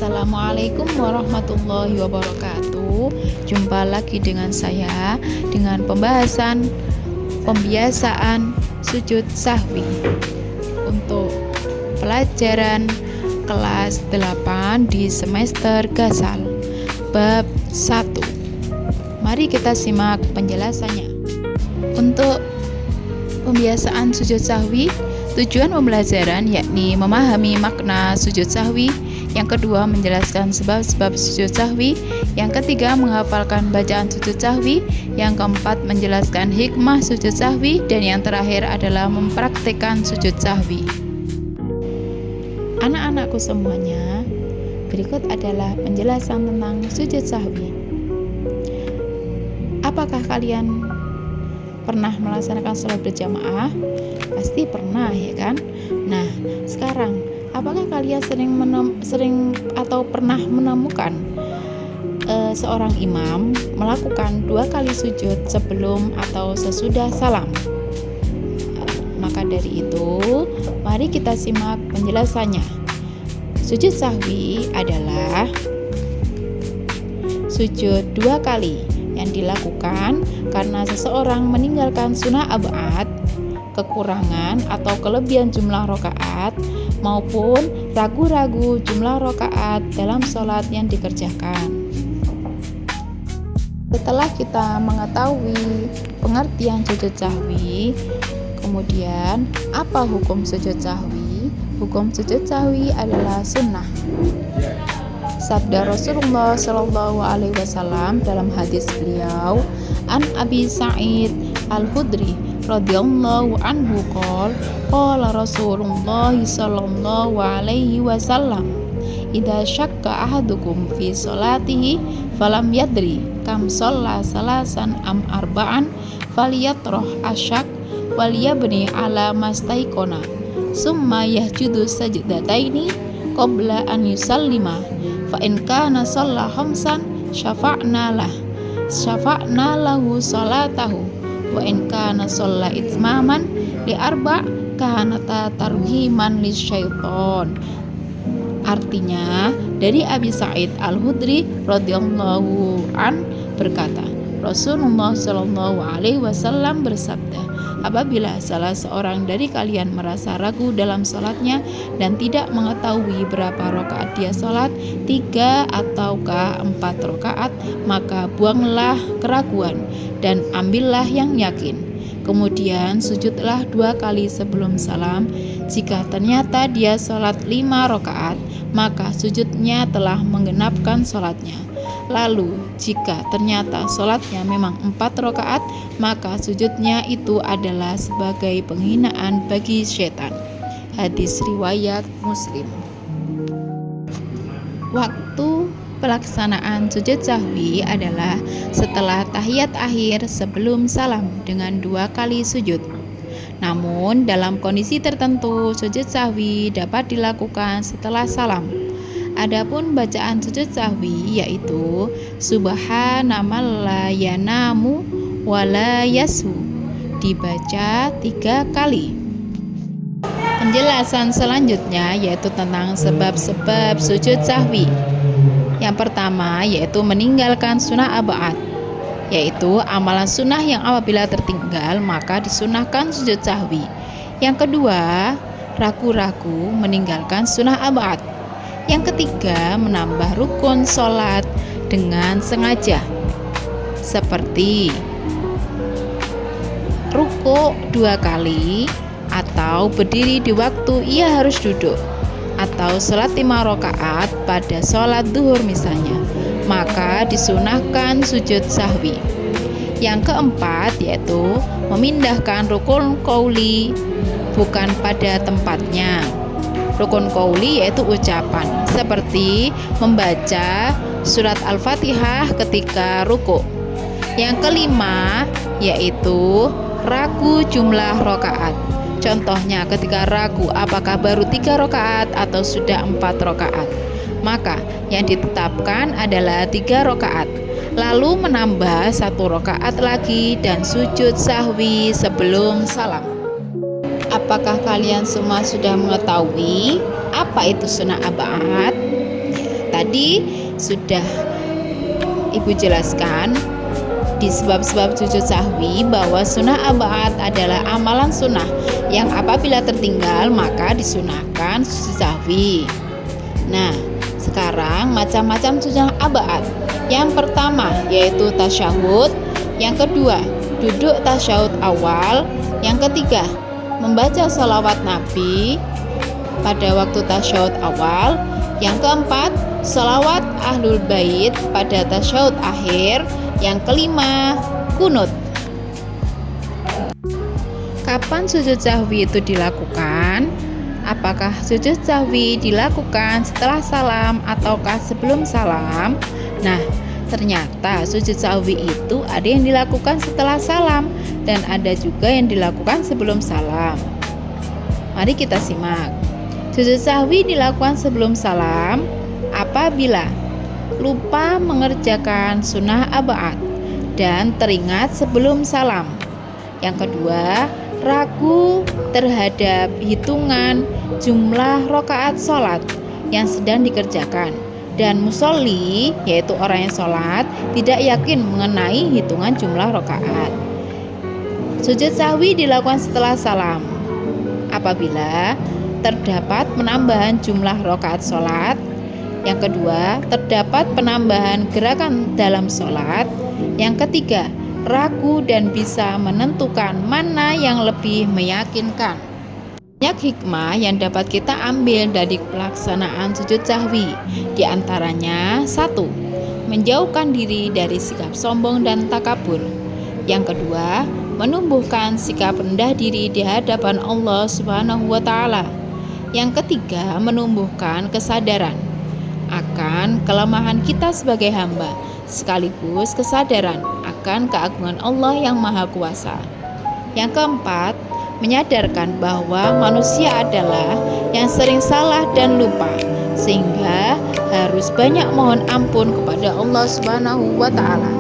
Assalamualaikum warahmatullahi wabarakatuh. Jumpa lagi dengan saya dengan pembiasaan sujud sahwi untuk pelajaran kelas 8 di semester Ghazal bab 1. Mari kita simak penjelasannya. Untuk pembiasaan sujud sahwi, tujuan pembelajaran yakni memahami makna sujud sahwi, yang kedua menjelaskan sebab-sebab sujud sahwi, yang ketiga menghafalkan bacaan sujud sahwi, yang keempat menjelaskan hikmah sujud sahwi, dan yang terakhir adalah mempraktikkan sujud sahwi. Anak-anakku semuanya, berikut adalah penjelasan tentang sujud sahwi. Apakah kalian pernah melaksanakan sholat berjamaah? Pasti pernah, ya kan? Nah, sekarang apakah kalian sering atau pernah menemukan seorang imam melakukan 2 kali sujud sebelum atau sesudah salam? Maka dari itu, mari kita simak penjelasannya. Sujud sahwi adalah sujud 2 kali yang dilakukan karena seseorang meninggalkan sunnah ab'ad, kekurangan atau kelebihan jumlah rakaat, maupun ragu-ragu jumlah rakaat dalam sholat yang dikerjakan. Setelah kita mengetahui pengertian sujud sahwi, kemudian apa hukum sujud sahwi? Hukum sujud sahwi adalah sunnah. Sabda Rasulullah Shallallahu Alaihi Wasallam dalam hadis beliau, An Abi Sa'id Al-Khudri radhiyallahu anhu qala Rasulullah sallallahu alaihi wasallam, idza syakka ahadukum fi sholatihi falam yadri kam shalla salasan am arba'an falyatrah asyak wal yabni ala mastaikona summa yahjudu sajdataini qabla an yusallima fa in kana shalla khamsan syafa'na lahu sholatahu wa in kana shalla itmaman li arba' kanata tarhiman lisyaiton. Artinya, dari Abi Sa'id Al-Khudri radhiyallahu an berkata, Rasulullah Shallallahu alaihi wasallam bersabda, apabila salah seorang dari kalian merasa ragu dalam sholatnya dan tidak mengetahui berapa rakaat dia sholat, 3 ataukah 4 rakaat, maka buanglah keraguan dan ambillah yang yakin. Kemudian sujudlah 2 kali sebelum salam. Jika ternyata dia sholat 5 rakaat, maka sujudnya telah menggenapkan sholatnya. Lalu jika ternyata sholatnya memang 4 rakaat, maka sujudnya itu adalah sebagai penghinaan bagi setan. Hadis riwayat Muslim. Waktu pelaksanaan sujud sahwi adalah setelah tahiyat akhir sebelum salam dengan 2 kali sujud. Namun dalam kondisi tertentu sujud sahwi dapat dilakukan setelah salam. Adapun bacaan sujud sahwi yaitu Subhanaman la yanamu wa la yasu, dibaca 3 kali. Penjelasan selanjutnya yaitu tentang sebab-sebab sujud sahwi. Yang pertama yaitu meninggalkan sunnah ab'ad, yaitu amalan sunnah yang apabila tertinggal maka disunahkan sujud sahwi. Yang kedua, ragu-ragu meninggalkan sunnah ab'ad. Yang ketiga, menambah rukun sholat dengan sengaja, seperti rukuk 2 kali, atau berdiri di waktu ia harus duduk, atau sholat 5 rakaat pada sholat duhur misalnya, maka disunahkan sujud sahwi. Yang keempat yaitu memindahkan rukun qauli bukan pada tempatnya. Rukun qauli yaitu ucapan, seperti membaca surat Al-Fatihah ketika rukuk. Yang kelima yaitu ragu jumlah rakaat. Contohnya ketika ragu apakah baru 3 rakaat atau sudah 4 rakaat, maka yang ditetapkan adalah 3 rakaat, lalu menambah 1 rakaat lagi dan sujud sahwi sebelum salam. Apakah kalian semua sudah mengetahui apa itu sunnah ab'ad? Tadi sudah Ibu jelaskan di sebab-sebab sujud sahwi bahwa sunnah abaat adalah amalan sunnah yang apabila tertinggal maka disunahkan sujud sahwi. Nah, sekarang macam-macam sunnah abaat. Yang pertama yaitu tasyahud, yang kedua duduk tasyahud awal, yang ketiga membaca sholawat Nabi pada waktu tasyahud awal, yang keempat sholawat ahlul bait pada tasyahud akhir, yang kelima kunut. Kapan sujud sahwi itu dilakukan? Apakah sujud sahwi dilakukan setelah salam ataukah sebelum salam? Nah, ternyata sujud sahwi itu ada yang dilakukan setelah salam dan ada juga yang dilakukan sebelum salam. Mari kita simak. Sujud sahwi dilakukan sebelum salam apabila lupa mengerjakan sunnah abaat dan teringat sebelum salam. Yang kedua, ragu terhadap hitungan jumlah rakaat sholat yang sedang dikerjakan, dan musolli yaitu orang yang sholat tidak yakin mengenai hitungan jumlah rakaat. Sujud sahwi dilakukan setelah salam apabila terdapat penambahan jumlah rakaat sholat. Yang kedua, terdapat penambahan gerakan dalam sholat. Yang ketiga, ragu dan bisa menentukan mana yang lebih meyakinkan. Banyak hikmah yang dapat kita ambil dari pelaksanaan sujud sahwi. Di antaranya, 1. Menjauhkan diri dari sikap sombong dan takabur. Yang kedua, menumbuhkan sikap rendah diri di hadapan Allah Subhanahu wa Ta'ala. Yang ketiga, menumbuhkan kesadaran akan kelemahan kita sebagai hamba, sekaligus kesadaran akan keagungan Allah yang Maha Kuasa. Yang keempat, menyadarkan bahwa manusia adalah yang sering salah dan lupa, sehingga harus banyak mohon ampun kepada Allah Subhanahu wa Ta'ala.